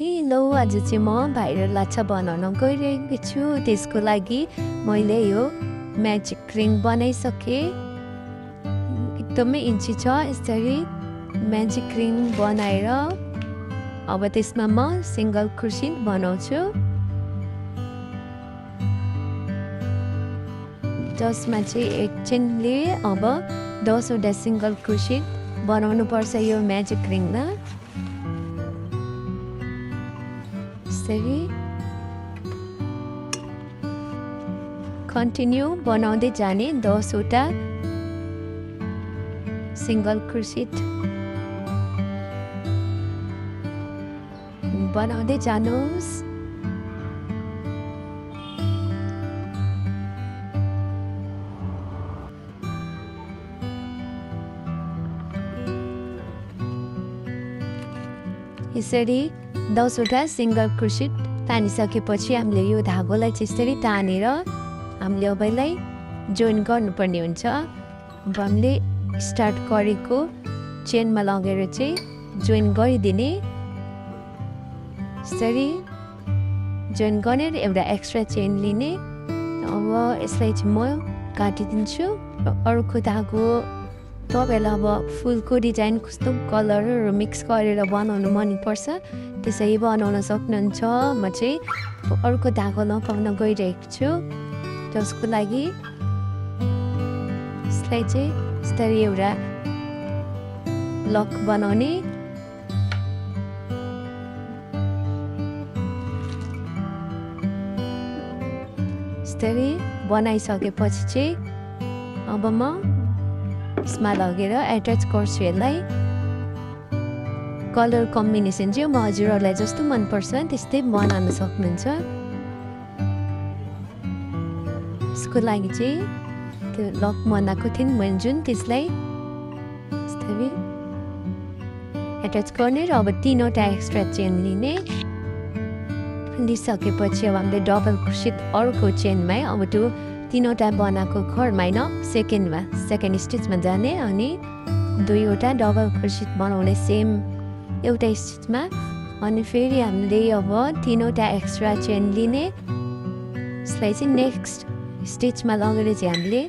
Hello, आज चाहिँ म भाइरल लाछा बनाउन गइरहेको छु। त्यसको लागि मैले यो म्याजिक रिङ बनाइसकेँ। एकदमै इजी छ। यसरी म्याजिक रिङ बनाएर अब त्यसमा म सिङ्गल क्रोसेट बनाउँछु, जसमा चाहिँ एक चेनले अब 10 वटा सिङ्गल क्रोसेट बनाउनु पर्छ यो म्याजिक रिङमा। यसरी कन्टिन्यू बनाउँदै जाने 10 वटा सिङ्गल क्रोसेट बनाउँदै जानुहोस्। यसरी 10 वटा सिङ्गल क्रोसेट तानिसकेपछि हामीले यो धागोलाई चाहिँ यसरी तानेर हामीले अब यसलाई जोइन गर्नुपर्ने हुन्छ। अब हामीले स्टार्ट गरेको चेनमा लगेर चाहिँ जोइन गरिदिने। यसरी जोइन गरेर एउटा एक्स्ट्रा चेन लिने। अब यसलाई चाहिँ म काटिदिन्छु। अर्को धागो तपाईँलाई अब फुलको डिजाइन कस्तो कलरहरू मिक्स गरेर बनाउनु मनपर्छ त्यसरी बनाउन सक्नुहुन्छ। म चाहिँ अर्को धागो लगाउन गइरहेको छु, जसको लागि यसलाई चाहिँ यसरी एउटा लक बनाउने। यसरी बनाइसकेपछि चाहिँ अब म यसमा लगेर एट्याच गर्छु यसलाई। कलर कम्बिनेसन चाहिँ म हजुरहरूलाई जस्तो मनपर्छ त्यस्तै बनाउन सक्नुहुन्छ। यसको लागि चाहिँ त्यो लक बनाएको थिएँ मैले जुन, त्यसलाई यसरी एट्याच गर्ने र अब 3वटा एक्स्ट्रा चेन लिने। लिइसकेपछि अब हामीले डबल क्रोसेट अर्को चेनमा अब त्यो 3वटा बनाएको घरमा होइन सेकेन्ड स्टिचमा जाने अनि 2वटा डबल क्रोसेट बनाउने सेम एउटा स्टिचमा। अनि फेरि हामीले अब 3वटा एक्स्ट्रा चेन लिने। यसलाई चाहिँ नेक्स्ट स्टिचमा लगेर चाहिँ हामीले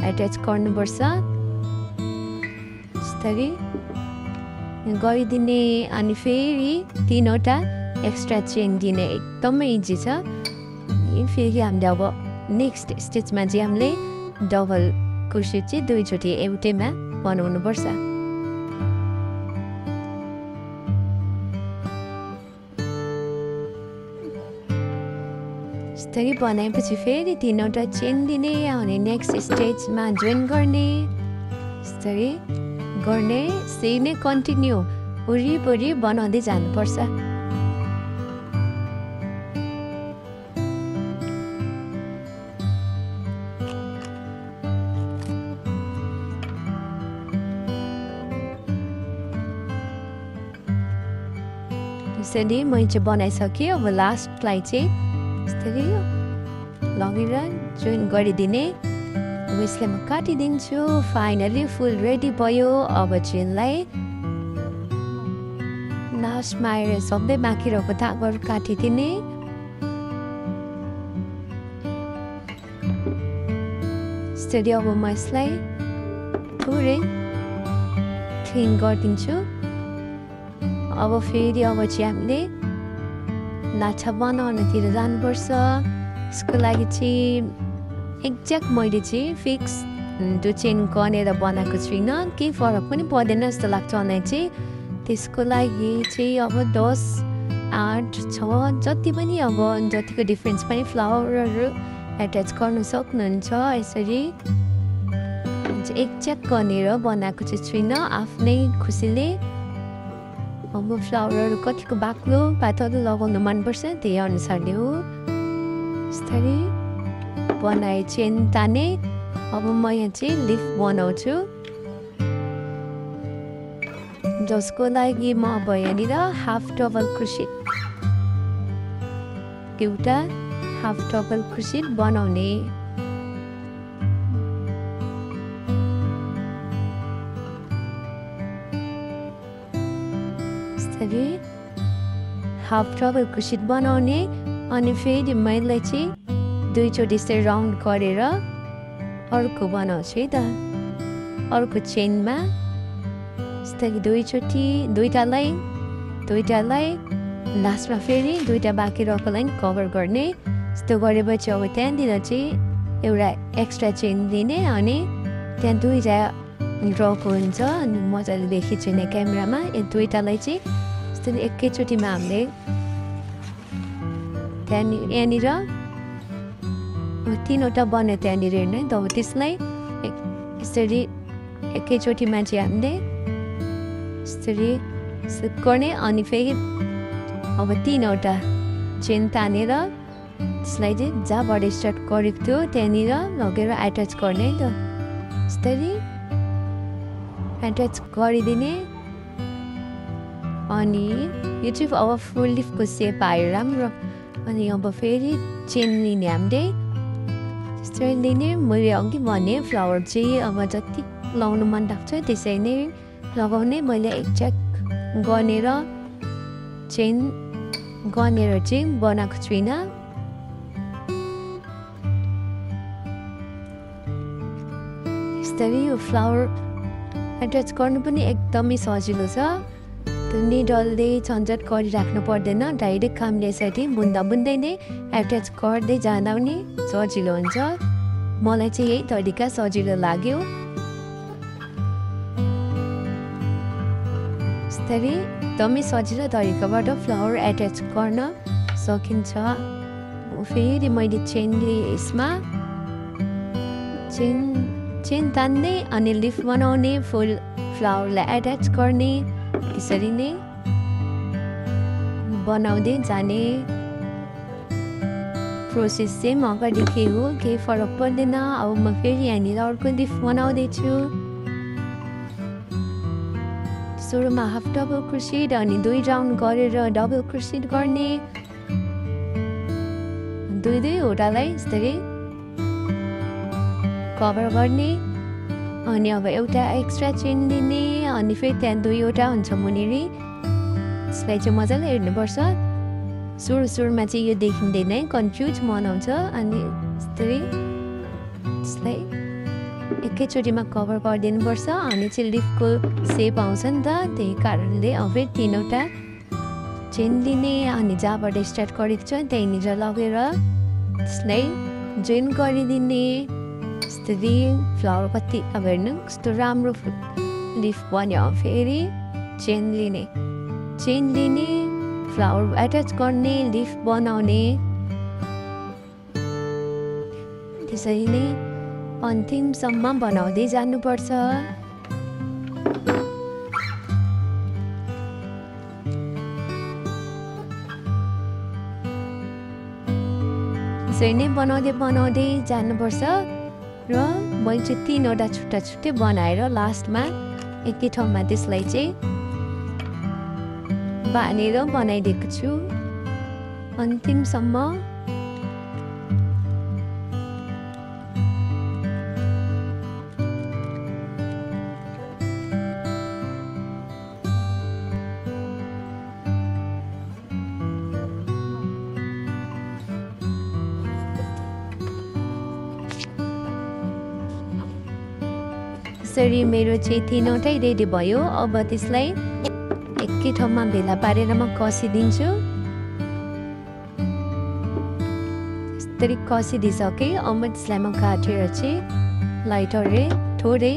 एट्याच गर्नुपर्छ। यसरी गरिदिने अनि फेरि 3वटा एक्स्ट्रा चेन दिने। एकदमै इजी छ। फेरि हामीले अब नेक्स्ट स्टिचमा चाहिँ हामीले डबल क्रोसेट चाहिँ 2चोटि एउटैमा बनाउनुपर्छ। यसरी बनाएपछि फेरि 3वटा चेन दिने अनि नेक्स्ट स्टेजमा जोइन गर्ने। यसरी गर्ने यसरी नै कन्टिन्यू वरिपरि बनाउँदै जानुपर्छ। यसरी मैले चाहिँ बनाइसकेँ। अब लास्टलाई चाहिँ यसरी लगेर जोइन गरिदिने। अब यसलाई म काटिदिन्छु। फाइनली फुल रेडी भयो। अब चाहिँ यसलाई लास्टमा आएर सबै बाँकी रहेको धागोहरू काटिदिने। यसरी अब म यसलाई पुरै क्लिन गरिदिन्छु। अब फेरि अब चाहिँ हामीले लाछा बनाउनतिर जानुपर्छ। यसको लागि चाहिँ एक्ज्याक्ट मैले चाहिँ फिक्स त्यो चेन गनेर बनाएको छुइनँ। केही फरक पनि पर्दैन जस्तो लाग्छ मलाई चाहिँ। त्यसको लागि चाहिँ अब 10, 8, 6 जति पनि अब जतिको डिफ्रेन्स पनि फ्लावरहरू एट्याच गर्नु सक्नुहुन्छ। यसरी एक्ज्याक्ट गनेर बनाएको चाहिँ छुइनँ, आफ्नै खुसीले। अब फ्लावरहरू कतिको बाक्लो पातलो लगाउनु मनपर्छ त्यही अनुसारले हो। यसरी बनाए चेन ताने। अब म यहाँ चाहिँ लिफ बनाउँछु, जसको लागि म अब यहाँनिर हाफ डबल क्रोसेट एउटा हाफ डबल क्रोसेट बनाउने। यसरी हाफ डबलको सिट बनाउने अनि फेरि मैले चाहिँ दुईचोटि चाहिँ राउन्ड गरेर अर्को बनाउँछु है त अर्को चेनमा यस्तै दुईचोटि दुईटालाई लास्टमा फेरि दुईटा बाँकी रहेकोलाई कभर गर्ने यस्तो गरेपछि अब त्यहाँनिर चाहिँ एउटा एक्स्ट्रा चेन दिने अनि त्यहाँ दुईटा रहेको हुन्छ अनि मजाले देखिन्छ नि क्यामेरामा यो दुईटालाई चाहिँ यस्तै एकैचोटिमा हामीले त्यहाँनिर यहाँनिर तीनवटा बन्यो त्यहाँनिर हेर्ने त त्यसलाई यसरी एकैचोटिमा चाहिँ हामीले यसरी गर्ने अनि फेरि अब तीनवटा चेन तानेर त्यसलाई चाहिँ जहाँबाट स्टार्ट गरेको थियो त्यहाँनिर लगेर एट्याच गर्ने है त यसरी एट्याच गरिदिने अनि यो चाहिँ अब फुल लिफको सेप आयो राम्रो अनि अब फेरि चेन लिने हामीले त्यसरी लिने मैले अघि भने फ्लावर चाहिँ अब जति लाउनु मन लाग्छ त्यसरी नै लगाउने मैले एक्ज्याक्ट गनेर चेन गनेर चाहिँ बनाएको छुइनँ यसरी यो फ्लावर एट्याच गर्नु पनि एकदमै सजिलो छ त्यो निडलले झन्झट गरिराख्नु पर्दैन डाइरेक्ट कामले यसरी बुन्दा बुन्दै नै एट्याच गर्दै जाँदा पनि सजिलो हुन्छ मलाई चाहिँ यही तरिका सजिलो लाग्यो यसरी एकदमै सजिलो तरिकाबाट फ्लावर एट्याच गर्न सकिन्छ फेरि मैले चेनले यसमा चेन तान्ने अनि लिफ बनाउने फुल फ्लावरलाई एट्याच गर्ने त्यसरी नै बनाउँदै जाने प्रोसेस चाहिँ म अगाडि के हो केही फरक पर्दैन अब म फेरि यहाँनिर अर्को लिफ बनाउँदैछु सुरुमा हाफ डबल क्रोसेट अनि 2 राउन्ड गरेर डबल क्रोसेट गर्ने दुईवटालाई यसरी कभर गर्ने अनि अब एउटा एक्स्ट्रा चेन लिने अनि फेरि त्यहाँ दुईवटा हुन्छ मुनिरी त्यसलाई चाहिँ मजाले हेर्नुपर्छ सुरुमा चाहिँ यो देखिँदैन कन्फ्युज बनाउँछ अनि त्यसलाई एकैचोटिमा कभर गरिदिनुपर्छ अनि चाहिँ लिफको सेप आउँछ नि त त्यही कारणले अब फेरि 3वटा चेन लिने अनि जहाँबाट स्टार्ट गरेको छ त्यहीँनिर लगेर त्यसलाई जोइन गरिदिने यसरी फ्लावर कति अब हेर्नु कस्तो राम्रो लिफ बन्यो फेरि चेन लिने फ्लावर एट्याच गर्ने लिफ बनाउने त्यसरी नै अन्तिमसम्म बनाउँदै जानुपर्छ यसरी नै बनाउँदै जानुपर्छ र मैले चाहिँ 3वटा छुट्टै बनाएर लास्टमा एकै ठाउँमा त्यसलाई चाहिँ बाँधेर बनाइदिएको छु अन्तिमसम्म यसरी मेरो चाहिँ 3वटै रेडी भयो अब त्यसलाई एकै ठाउँमा भेला पारेर म कसिदिन्छु यसरी कसिदिइसकेँ अब म त्यसलाई म काटेर चाहिँ लाइटरले थोरै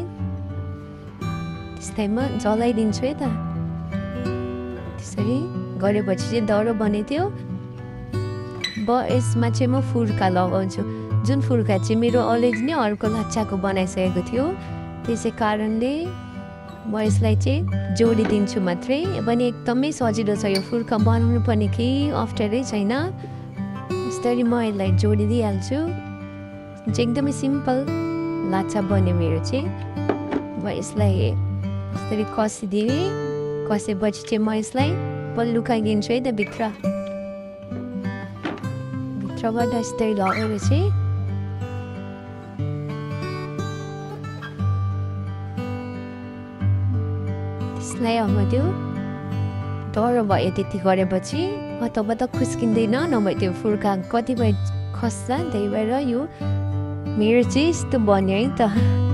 त्यसलाई म जलाइदिन्छु है त त्यसरी गरेपछि चाहिँ दह्रो बनेथ्यो यसमा चाहिँ म फुर्का लगाउँछु जुन फुर्का चाहिँ मेरो अलरेडी नै अर्को लच्छाको बनाइसकेको थियो त्यसै कारणले म यसलाई चाहिँ जोडिदिन्छु मात्रै पनि एकदमै सजिलो छ यो फुर्का बनाउनु पनि केही अप्ठ्यारै छैन यसरी म यसलाई जोडिदिइहाल्छु एकदमै सिम्पल लाच्छा बन्यो मेरो चाहिँ म यसलाई यसरी कसिदिएँ कसेपछि चाहिँ म यसलाई लुकाइदिन्छु है त भित्रबाट यसरी लगेर चाहिँ त्यसलाई अब त्यो डर भयो त्यति गरेपछि अथवा त खुस्किँदैन नभए त्यो फुर्का कतिपय खस्छ त्यही भएर यो मेरो चाहिँ यस्तो बन्यो है त